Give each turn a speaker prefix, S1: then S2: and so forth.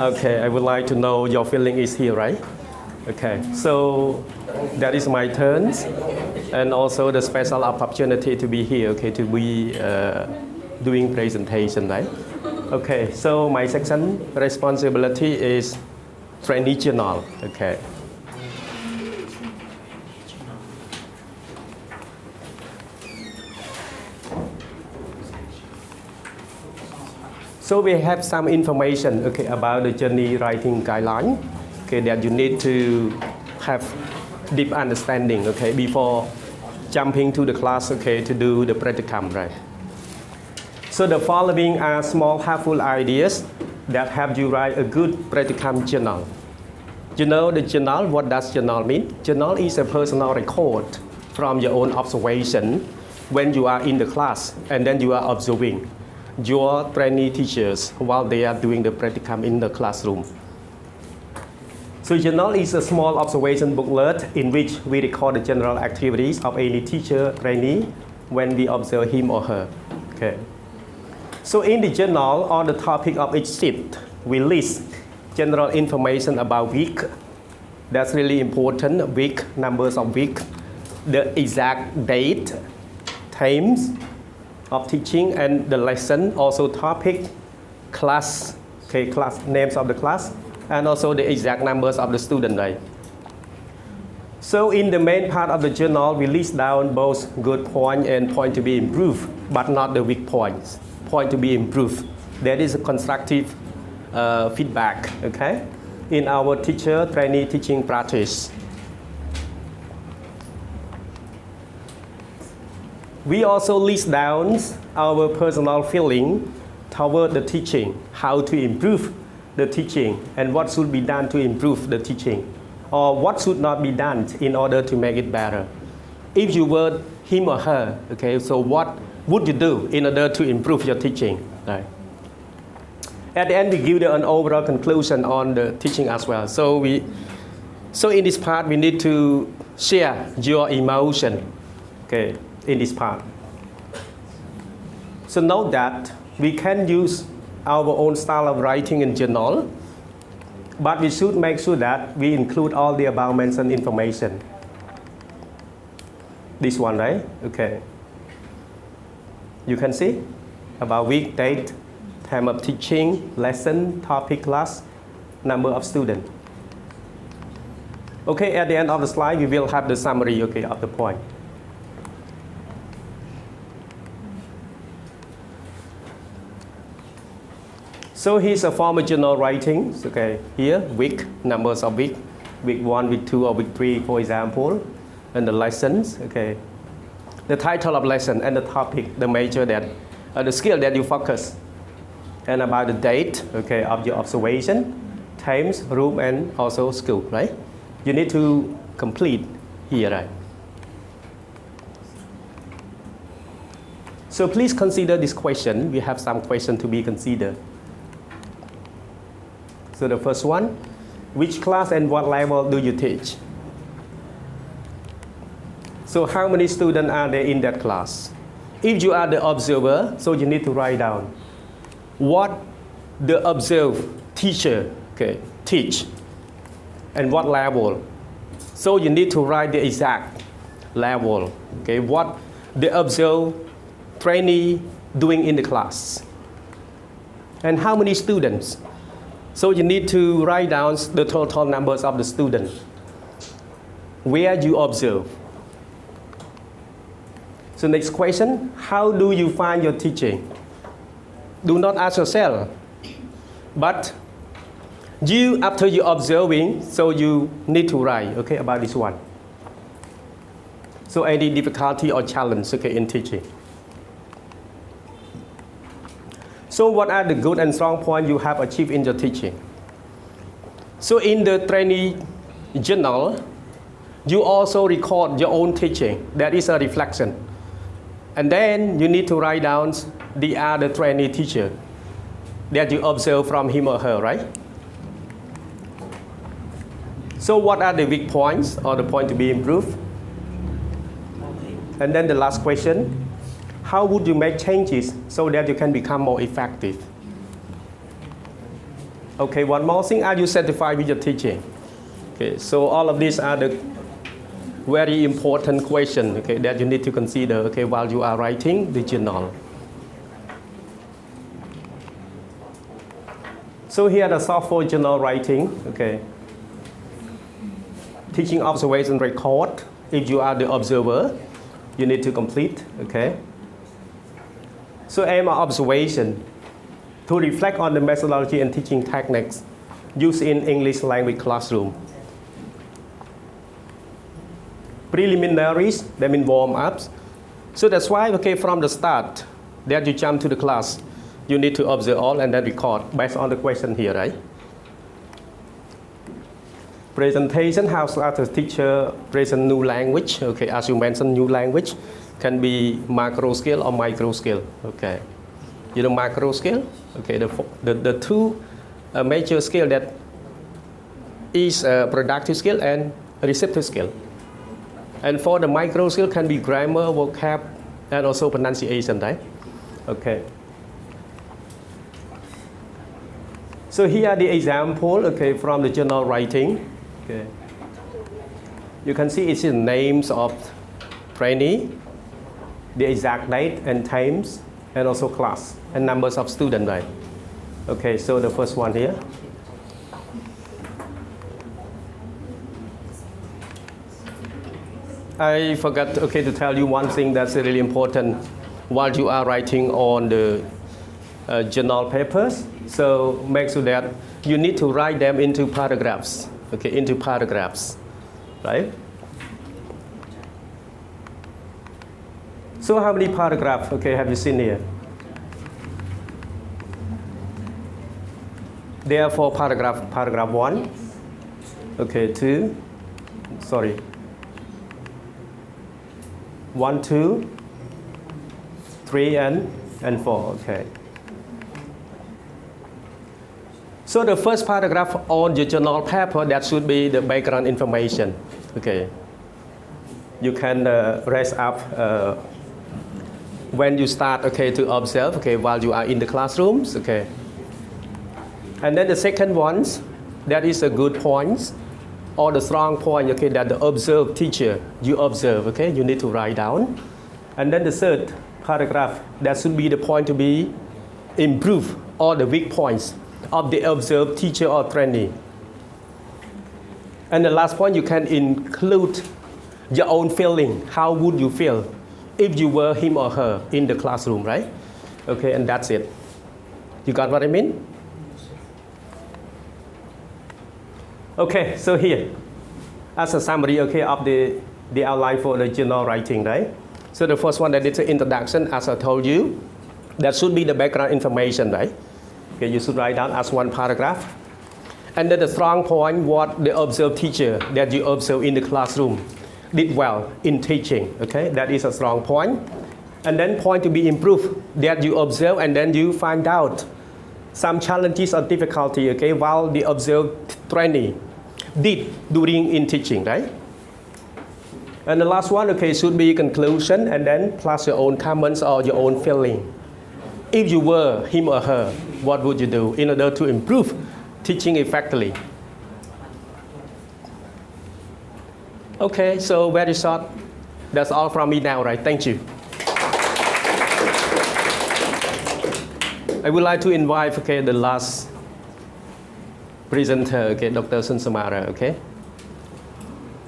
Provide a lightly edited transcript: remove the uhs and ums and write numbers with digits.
S1: Okay, I would like to know your feeling is here, right? Okay, so that is my turn, and also the special opportunity to be here, okay, to be doing presentation, right? Okay, so my second responsibility is trainee journal, okay. So we have some information, okay, about the journey writing guideline, okay, that you need to have deep understanding, okay, before jumping to the class, okay, to do the practicum, right? So the following are small helpful ideas that help you write a good practicum journal. You know the journal, what does journal mean? Journal is a personal record from your own observation when you are in the class and then you are observing your trainee teachers while they are doing the practicum in the classroom. So journal is a small observation booklet in which we record the general activities of any teacher trainee when we observe him or her. Okay. So in the journal, on the topic of each shift, we list general information about week. That's really important. Week, numbers of week, the exact date, times of teaching, and the lesson, also topic, class, okay, class names of the class, and also the exact numbers of the student, right? So in the main part of the journal, we list down both good point and point to be improved, but not the weak points. Point to be improved. That is a constructive feedback, okay, in our teacher trainee teaching practice. We also list down our personal feeling toward the teaching, how to improve the teaching, and what should be done to improve the teaching, or what should not be done in order to make it better. If you were him or her, okay, so what would you do in order to improve your teaching? Right. At the end, we give an overall conclusion on the teaching as well. So in this part, we need to share your emotion, okay, in this part. So note that we can use our own style of writing in journal, but we should make sure that we include all the above mentioned information. This one, right? Okay. You can see about week, date, time of teaching, lesson, topic, class, number of students. Okay, at the end of the slide, we will have the summary, okay, of the point. So here's a formal journal writing, okay, here, week, numbers of week 1, week 2, or week 3, for example, and the lessons, okay. The title of lesson and the topic, the major that, the skill that you focus, and about the date, okay, of your observation, times, room, and also school, right? You need to complete here, right? So please consider this question. We have some question to be considered. So the first one, which class and what level do you teach? So how many students are there in that class? If you are the observer, so you need to write down what the observed teacher, okay, teach and what level. So you need to write the exact level, okay, what the observed trainee doing in the class. And how many students? So you need to write down the total numbers of the students. Where you observe. So next question, how do you find your teaching? Do not ask yourself, but you, after you observing, so you need to write, okay, about this one. So any difficulty or challenge, okay, in teaching. So what are the good and strong points you have achieved in your teaching? So in the trainee journal, you also record your own teaching. That is a reflection. And then you need to write down the other trainee teacher that you observe from him or her, right? So what are the weak points or the point to be improved? And then the last question, how would you make changes so that you can become more effective? Okay, one more thing, are you satisfied with your teaching? Okay, so all of these are the very important questions, okay, that you need to consider, okay, while you are writing the journal. So here the software journal writing, okay. Teaching observation record. If you are the observer, you need to complete, okay. So aim of observation to reflect on the methodology and teaching techniques used in English language classroom. Preliminaries, that mean warm-ups. So that's why, okay, from the start, that you jump to the class, you need to observe all and then record based on the question here, right? Presentation, how as a teacher present new language, okay, as you mentioned, new language can be macro scale or micro scale, okay. You know macro scale, okay, the two major scale that is productive scale and receptive scale. And for the micro scale can be grammar, vocab, and also pronunciation, right? Okay. So here are the example, okay, from the journal writing. Okay. You can see it's the names of trainee, the exact date and times, and also class and numbers of students, right? Okay, so the first one here. I forgot, okay, to tell you one thing that's really important while you are writing on the journal papers. So make sure that you need to write them into paragraphs, okay, into paragraphs, right? So how many paragraphs, okay, have you seen here? Therefore, paragraph 1, okay, 2, sorry. 1, 2, 3, and 4, okay. So the first paragraph on your journal paper, that should be the background information, okay. You can raise up when you start, okay, to observe, okay, while you are in the classrooms, okay. And then the second one, that is a good point, or the strong point, okay, that the observed teacher, you observe, okay, you need to write down. And then the third paragraph, that should be the point to be improved, or the weak points of the observed teacher or trainee. And the last point, you can include your own feeling. How would you feel if you were him or her in the classroom, right? Okay, and that's it. You got what I mean? Okay, so here, as a summary, okay, of the outline for the journal writing, right? So the first one, that is the introduction, as I told you. That should be the background information, right? Okay, you should write down as one paragraph. And then the strong point, what the observed teacher that you observe in the classroom did well in teaching, okay? That is a strong point. And then point to be improved, that you observe and then you find out some challenges or difficulty, okay, while the observed trainee did during in teaching, right? And the last one, okay, should be conclusion and then plus your own comments or your own feeling. If you were him or her, what would you do in order to improve teaching effectively? Okay, so very short. That's all from me now, right? Thank you. I would like to invite, okay, the last presenter, okay, Dr. Somara, okay.